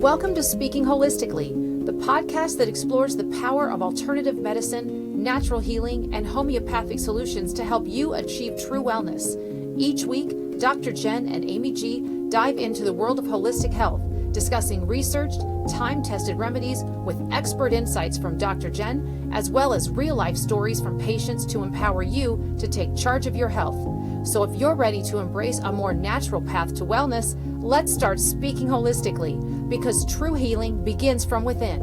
Welcome to Speaking Holistically, the podcast that explores the power of alternative medicine, natural healing, and homeopathic solutions to help you achieve true wellness. Each week, Dr. Jen and Amy G dive into the world of holistic health, discussing researched, time-tested remedies with expert insights from Dr. Jen, as well as real-life stories from patients to empower you to take charge of your health. So if you're ready to embrace a more natural path to wellness, let's start speaking holistically, because true healing begins from within.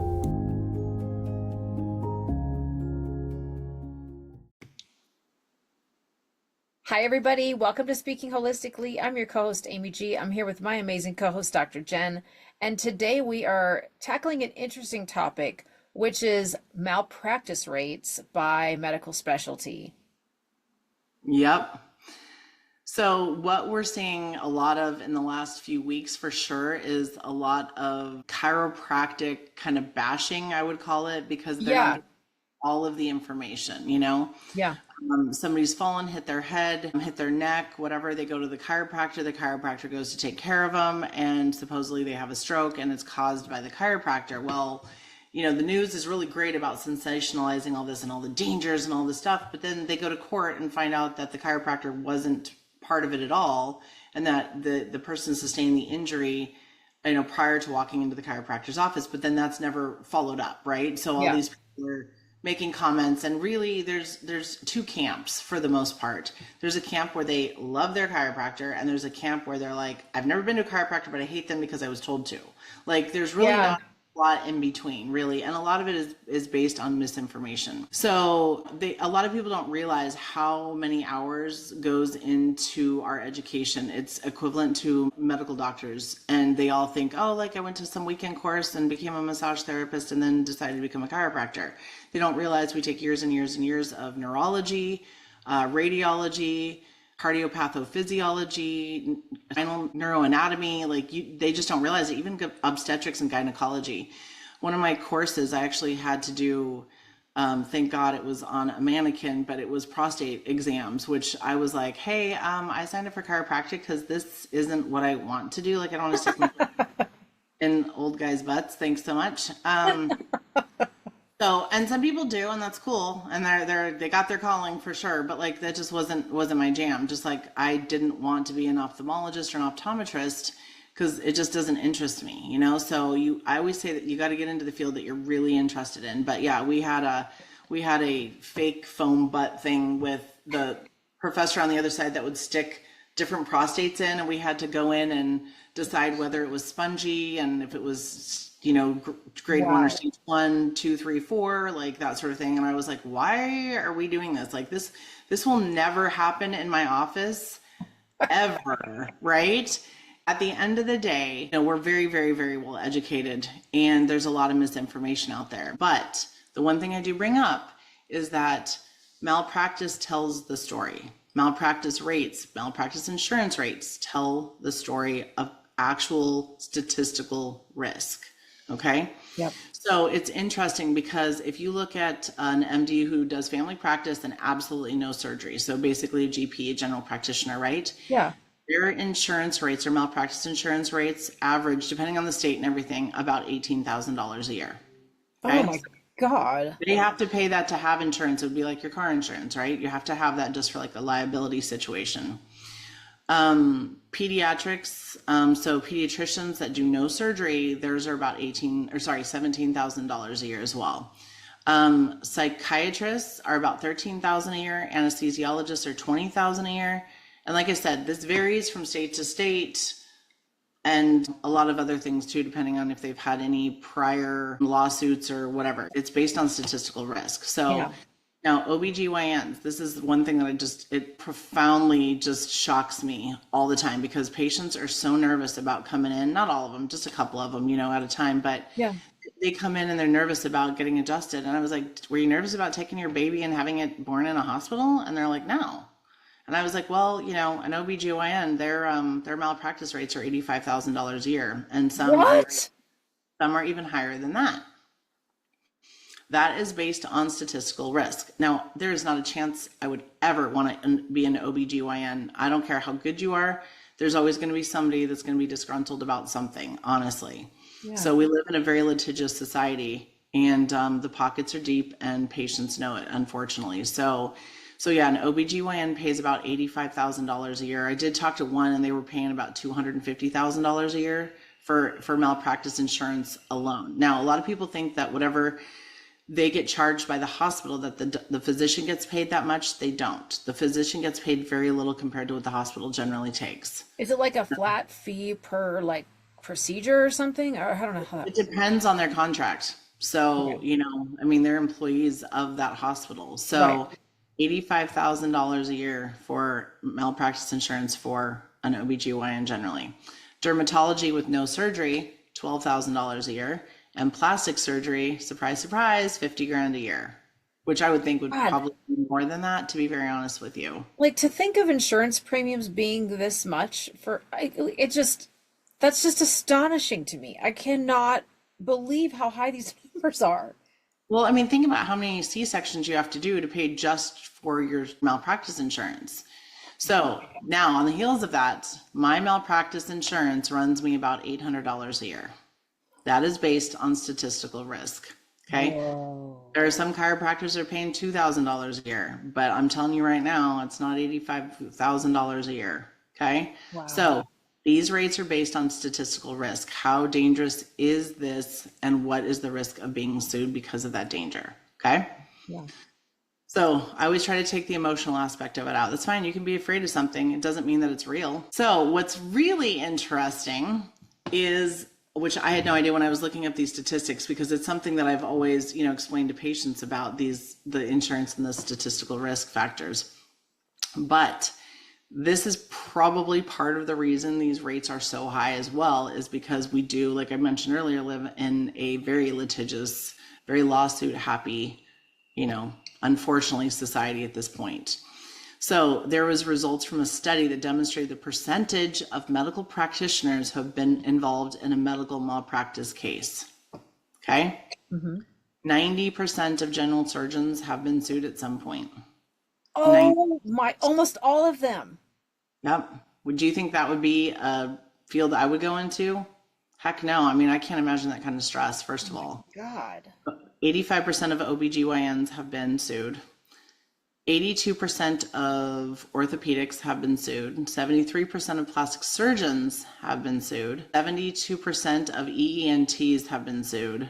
Hi, everybody. Welcome to Speaking Holistically. I'm your co-host, Amy G. I'm here with my amazing co-host, Dr. Jen. And today we are tackling an interesting topic, which is malpractice rates by medical specialty. Yep. So what we're seeing a lot of in the last few weeks for sure is a lot of chiropractic kind of bashing, I would call it, because they're not getting all of the information, you know? Yeah. Somebody's fallen, hit their head, hit their neck, whatever, they go to the chiropractor goes to take care of them, and supposedly they have a stroke and it's caused by the chiropractor. Well, you know, the news is really great about sensationalizing all this and all the dangers and all this stuff, but then they go to court and find out that the chiropractor wasn't part of it at all, and that the person sustained the injury, you know, prior to walking into the chiropractor's office, but then that's never followed up, right? So all these people are making comments, and really there's two camps for the most part. There's a camp where they love their chiropractor, and there's a camp where they're like, I've never been to a chiropractor, but I hate them because I was told to. Like, there's really not a lot in between, really, and a lot of it is based on misinformation. So a lot of people don't realize how many hours goes into our education. It's equivalent to medical doctors, and they all think, oh, like I went to some weekend course and became a massage therapist and then decided to become a chiropractor. They don't realize we take years and years and years of neurology, radiology, cardiopathophysiciology, spinal neuroanatomy. Like, they just don't realize it. Even obstetrics and gynecology. One of my courses, I actually had to do, thank God it was on a mannequin, but it was prostate exams, which I was like, hey, I signed up for chiropractic because this isn't what I want to do. Like, I don't want to stick my in old guys' butts. Thanks so much. So, and some people do, and that's cool, and they got their calling for sure, but like, that just wasn't my jam. Just like, I didn't want to be an ophthalmologist or an optometrist because it just doesn't interest me, you know? So I always say that you got to get into the field that you're really interested in. But yeah, we had a fake foam butt thing with the professor on the other side that would stick different prostates in, and we had to go in and decide whether it was spongy and if it was, you know, grade 1 or stage 1, 2, 3, 4, like that sort of thing. And I was like, why are we doing this? Like, this will never happen in my office ever, right? At the end of the day, you know, we're very, very, very well educated, and there's a lot of misinformation out there. But the one thing I do bring up is that malpractice tells the story. Malpractice rates, malpractice insurance rates tell the story of actual statistical risk. Okay. Yep. So it's interesting because if you look at an MD who does family practice and absolutely no surgery, so basically a GP, a general practitioner, right? Yeah. Their insurance rates or malpractice insurance rates average, depending on the state and everything, about $18,000 a year. Okay? Oh my God. They have to pay that to have insurance. It would be like your car insurance, right? You have to have that just for like a liability situation. Pediatrics, so pediatricians that do no surgery, theirs are about $17,000 a year as well. Psychiatrists are about $13,000 a year. Anesthesiologists are $20,000 a year. And like I said, this varies from state to state, and a lot of other things too, depending on if they've had any prior lawsuits or whatever. It's based on statistical risk. So now, OBGYNs, this is one thing that it profoundly just shocks me all the time, because patients are so nervous about coming in, not all of them, just a couple of them, you know, at a time, but they come in and they're nervous about getting adjusted. And I was like, were you nervous about taking your baby and having it born in a hospital? And they're like, no. And I was like, well, you know, an OBGYN, their malpractice rates are $85,000 a year. And some are even higher than that. That is based on statistical risk. Now, there is not a chance I would ever want to be an OBGYN. I don't care how good you are. There's always going to be somebody that's going to be disgruntled about something, honestly. Yeah. So we live in a very litigious society, and the pockets are deep, and patients know it, unfortunately. So yeah, an OBGYN pays about $85,000 a year. I did talk to one, and they were paying about $250,000 a year for malpractice insurance alone. Now, a lot of people think that whatever they get charged by the hospital, that the physician gets paid that much. They don't. The physician gets paid very little compared to what the hospital generally takes. Is it like a flat fee per like procedure or something? Or I don't know how that. It depends on their contract. So, I mean, they're employees of that hospital. So $85,000 a year for malpractice insurance for an OBGYN generally. Dermatology with no surgery, $12,000 a year. And plastic surgery, surprise, surprise, 50 grand a year, which I would think would probably be more than that, to be very honest with you. Like, to think of insurance premiums being this much that's just astonishing to me. I cannot believe how high these numbers are. Well, I mean, think about how many C-sections you have to do to pay just for your malpractice insurance. So now on the heels of that, my malpractice insurance runs me about $800 a year. That is based on statistical risk. Okay. Whoa. There are some chiropractors that are paying $2,000 a year, but I'm telling you right now, it's not $85,000 a year. Okay. Wow. So these rates are based on statistical risk. How dangerous is this, and what is the risk of being sued because of that danger? Okay. Yeah. So I always try to take the emotional aspect of it out. That's fine. You can be afraid of something. It doesn't mean that it's real. So what's really interesting is, which I had no idea when I was looking up these statistics, because it's something that I've always, explained to patients about the insurance and the statistical risk factors. But this is probably part of the reason these rates are so high as well, is because we do, like I mentioned earlier, live in a very litigious, very lawsuit happy, unfortunately, society at this point. So there was results from a study that demonstrated the percentage of medical practitioners who have been involved in a medical malpractice case. Okay. Mm-hmm. 90% of general surgeons have been sued at some point. Oh my, almost all of them. Yep. Would you think that would be a field I would go into? Heck no. I mean, I can't imagine that kind of stress, first of all. God. 85% of OBGYNs have been sued. 82% of orthopedics have been sued. 73% of plastic surgeons have been sued. 72% of EENTs have been sued.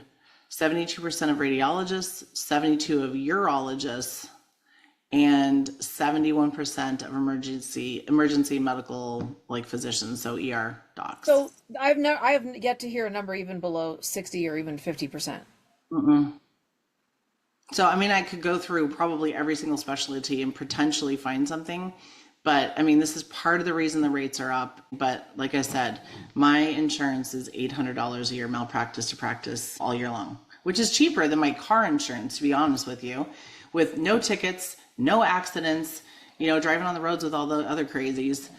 72% of radiologists, 72% of urologists, and 71% of emergency medical physicians, so ER docs. So I have yet to hear a number even below 60 or even 50%. Mm-mm. So, I mean, I could go through probably every single specialty and potentially find something, but I mean, this is part of the reason the rates are up. But like I said, my insurance is $800 a year, malpractice to practice all year long, which is cheaper than my car insurance, to be honest with you, with no tickets, no accidents, driving on the roads with all the other crazies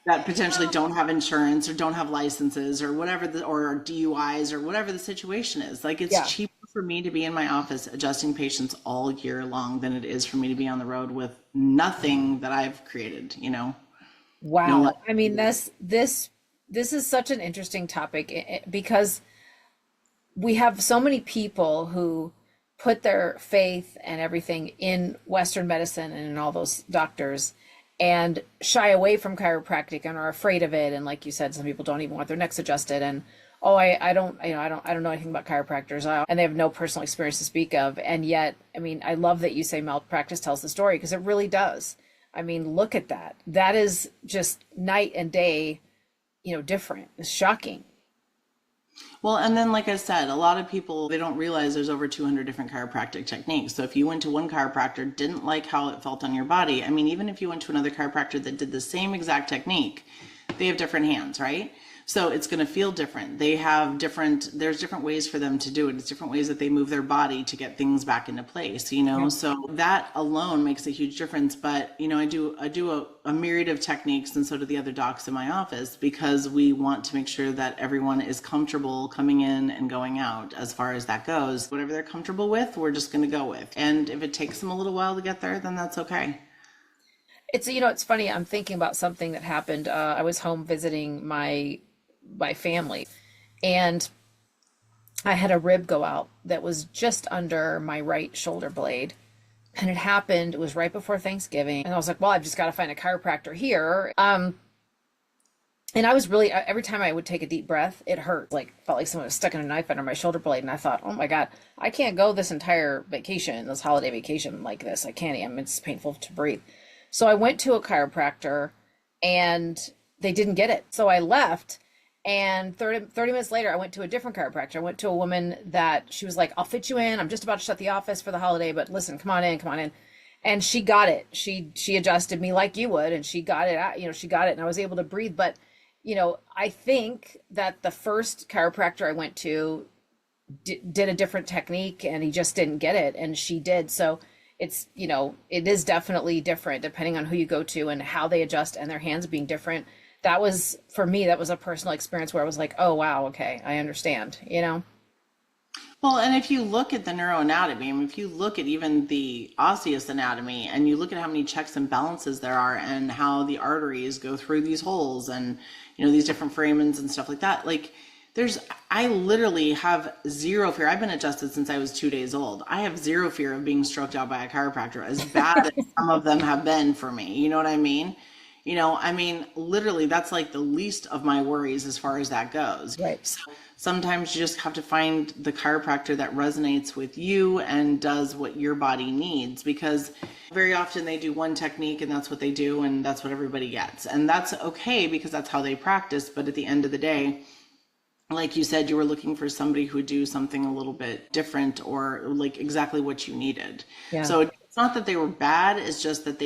that potentially don't have insurance or don't have licenses or whatever, or DUIs or whatever the situation is. It's cheaper for me to be in my office adjusting patients all year long than it is for me to be on the road with nothing that I've created, Wow. I mean, this is such an interesting topic because we have so many people who put their faith and everything in Western medicine and in all those doctors, and shy away from chiropractic and are afraid of it. And like you said, some people don't even want their necks adjusted. And I don't know anything about chiropractors, and they have no personal experience to speak of. And yet, I mean, I love that you say malpractice tells the story, because it really does. I mean, look at that. That is just night and day, different. It's shocking. Well, and then, like I said, a lot of people, they don't realize there's over 200 different chiropractic techniques. So if you went to one chiropractor, didn't like how it felt on your body, I mean, even if you went to another chiropractor that did the same exact technique, they have different hands, right? So it's going to feel different. There's different ways for them to do it. It's different ways that they move their body to get things back into place, Yeah. So that alone makes a huge difference. But, I do a myriad of techniques, and so do the other docs in my office, because we want to make sure that everyone is comfortable coming in and going out as far as that goes. Whatever they're comfortable with, we're just going to go with. And if it takes them a little while to get there, then that's okay. It's funny. I'm thinking about something that happened. I was home visiting my family, and I had a rib go out that was just under my right shoulder blade. And it was right before Thanksgiving. And I was like, well, I've just got to find a chiropractor here. And I was really, every time I would take a deep breath, it hurt. Like, felt like someone was sticking a knife under my shoulder blade. And I thought, oh my God, I can't go this entire vacation, this holiday vacation like this. I can't, it's painful to breathe. So I went to a chiropractor and they didn't get it. So I left. And 30 minutes later, I went to a different chiropractor. I went to a woman that she was like, I'll fit you in. I'm just about to shut the office for the holiday, but listen, come on in, come on in. And she got it. She adjusted me like you would, and she got it out, she got it, and I was able to breathe. But, I think that the first chiropractor I went to did a different technique and he just didn't get it. And she did. So it's, it is definitely different depending on who you go to and how they adjust and their hands being different. That was, for me, that was a personal experience where I was like, oh, wow, okay, I understand, Well, and if you look at the neuroanatomy, if you look at even the osseous anatomy and you look at how many checks and balances there are and how the arteries go through these holes and, these different foramens and stuff like that, like I literally have zero fear. I've been adjusted since I was 2 days old. I have zero fear of being stroked out by a chiropractor, as bad as some of them have been for me. You know what I mean? Literally that's like the least of my worries as far as that goes. Right. So sometimes you just have to find the chiropractor that resonates with you and does what your body needs, because very often they do one technique and that's what they do and that's what everybody gets. And that's okay because that's how they practice. But at the end of the day, like you said, you were looking for somebody who would do something a little bit different or like exactly what you needed. Yeah. So it's not that they were bad. It's just that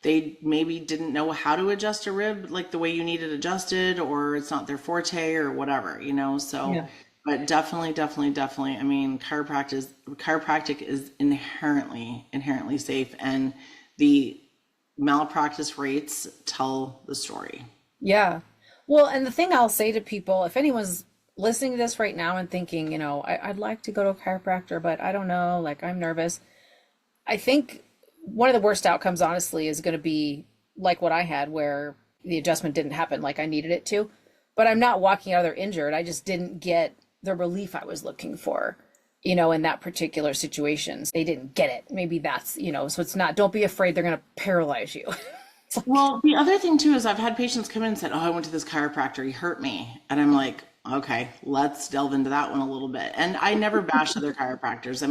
they maybe didn't know how to adjust a rib like the way you need it adjusted, or it's not their forte or whatever, so yeah. But definitely chiropractic is inherently safe, and the malpractice rates tell the story. Yeah. Well, and the thing I'll say to people, if anyone's listening to this right now and thinking, I'd like to go to a chiropractor, but I don't know, like I'm nervous. I think one of the worst outcomes, honestly, is going to be like what I had, where the adjustment didn't happen like I needed it to, but I'm not walking out of there injured. I just didn't get the relief I was looking for, in that particular situation. They didn't get it. Maybe that's, so it's not, don't be afraid they're going to paralyze you. Well, the other thing too, is I've had patients come in and said, oh, I went to this chiropractor, he hurt me. And I'm like, okay, let's delve into that one a little bit. And I never bash other chiropractors.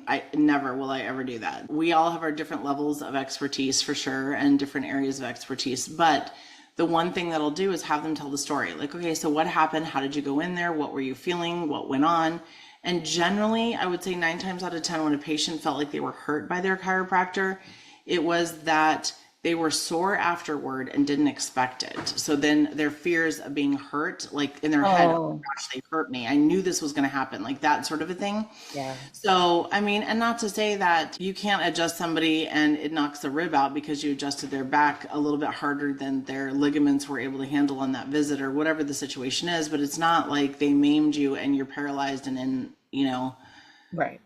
I never will I ever do that. We all have our different levels of expertise for sure, and different areas of expertise. But the one thing that I'll do is have them tell the story. Like, okay, so what happened? How did you go in there? What were you feeling? What went on? And generally, I would say 9 times out of 10, when a patient felt like they were hurt by their chiropractor, it was that they were sore afterward and didn't expect it. So then their fears of being hurt, like in their head, oh gosh, they hurt me. I knew this was going to happen, like that sort of a thing. Yeah. So, and not to say that you can't adjust somebody and it knocks the rib out because you adjusted their back a little bit harder than their ligaments were able to handle on that visit or whatever the situation is, but it's not like they maimed you and you're paralyzed and right,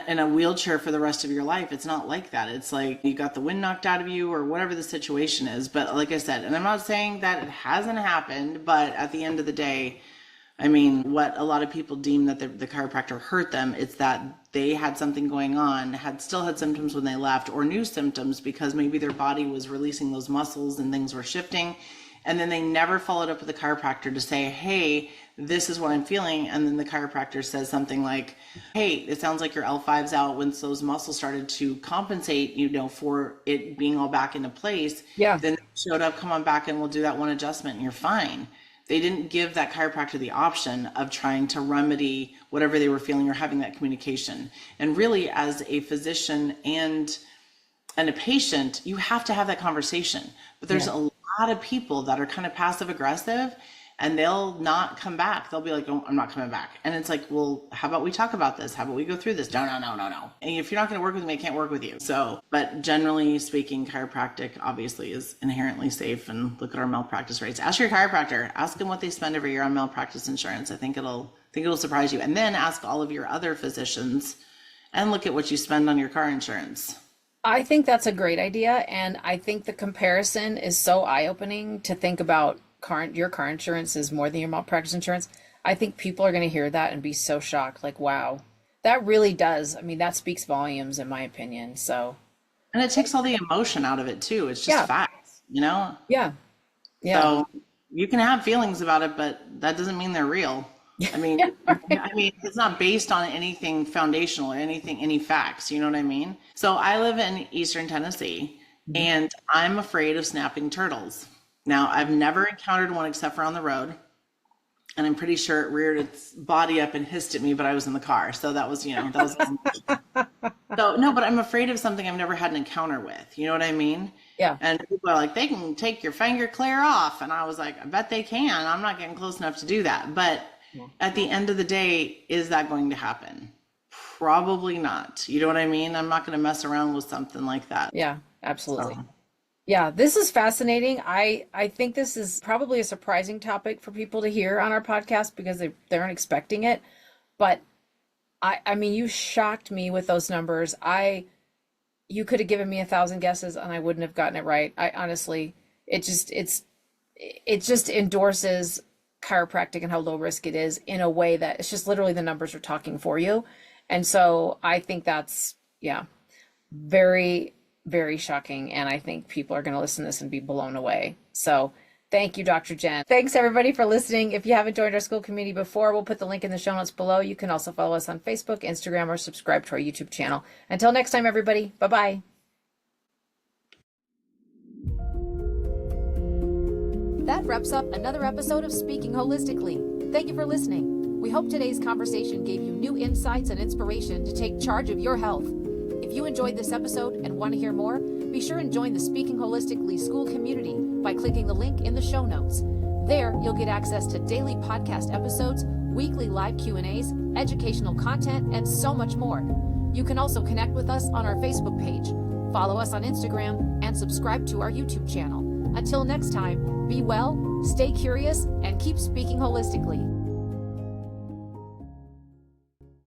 in a wheelchair for the rest of your life. It's not like that. It's like you got the wind knocked out of you or whatever the situation is. But like I said, and I'm not saying that it hasn't happened, but at the end of the day, what a lot of people deem that the chiropractor hurt them, it's that they had something going on, still had symptoms when they left, or new symptoms because maybe their body was releasing those muscles and things were shifting. And then they never followed up with the chiropractor to say, hey, this is what I'm feeling. And then the chiropractor says something like, hey, it sounds like your L5's out. Once those muscles started to compensate, for it being all back into place, yeah, then they showed up, come on back and we'll do that one adjustment and you're fine. They didn't give that chiropractor the option of trying to remedy whatever they were feeling or having that communication. And really, as a physician and a patient, you have to have that conversation. But there's a lot of people that are kind of passive aggressive, and they'll not come back. They'll be like, oh, I'm not coming back. And it's like, well, how about we talk about this? How about we go through this? No. And if you're not going to work with me, I can't work with you. So, but generally speaking, chiropractic obviously is inherently safe. And look at our malpractice rates. Ask your chiropractor. Ask them what they spend every year on malpractice insurance. I think it'll surprise you. And then ask all of your other physicians and look at what you spend on your car insurance. I think that's a great idea, and I think the comparison is so eye-opening to think about your car insurance is more than your malpractice insurance. I think people are going to hear that and be so shocked, like, wow, that really does. I mean, that speaks volumes in my opinion. So, And it takes all the emotion out of it too. It's just yeah, facts, you know? yeah, yeah. So you can have feelings about it, but that doesn't mean they're real. I mean, Yeah, right. I mean, it's not based on anything foundational or anything, any facts. You know what I mean? So I live in Eastern Tennessee, Mhm. and I'm afraid of snapping turtles. Now, I've never encountered one except for on the road, and I'm pretty sure it reared its body up and hissed at me, but I was in the car, so that was, that was. So no, but I'm afraid of something I've never had an encounter with. You know what I mean? Yeah, And people are like, they can take your finger clear off. And I was like, I bet they can. I'm not getting close enough to do that. But yeah, at the end of the day, is that going to happen? Probably not. You know what I mean? I'm not going to mess around with something like that. yeah, So, absolutely. Yeah, this is fascinating. I think this is probably a surprising topic for people to hear on our podcast because they aren't expecting it. But I mean, you shocked me with those numbers. You could have given me 1,000 guesses and I wouldn't have gotten it right. I honestly, it just endorses chiropractic and how low risk it is in a way that it's just literally the numbers are talking for you. And so I think that's, yeah, very, very shocking. And I think people are going to listen to this and be blown away. So thank you, Dr. Jen. Thanks everybody for listening. If you haven't joined our school community before, we'll put the link in the show notes below. You can also follow us on Facebook, Instagram, or subscribe to our YouTube channel. Until next time, everybody, bye-bye. That wraps up another episode of Speaking Holistically. Thank you for listening. We hope today's conversation gave you new insights and inspiration to take charge of your health. If you enjoyed this episode and want to hear more, be sure and join the Speaking Holistically school community by clicking the link in the show notes. There, you'll get access to daily podcast episodes, weekly live Q&As, educational content, and so much more. You can also connect with us on our Facebook page, follow us on Instagram, and subscribe to our YouTube channel. Until next time, be well, stay curious, and keep speaking holistically.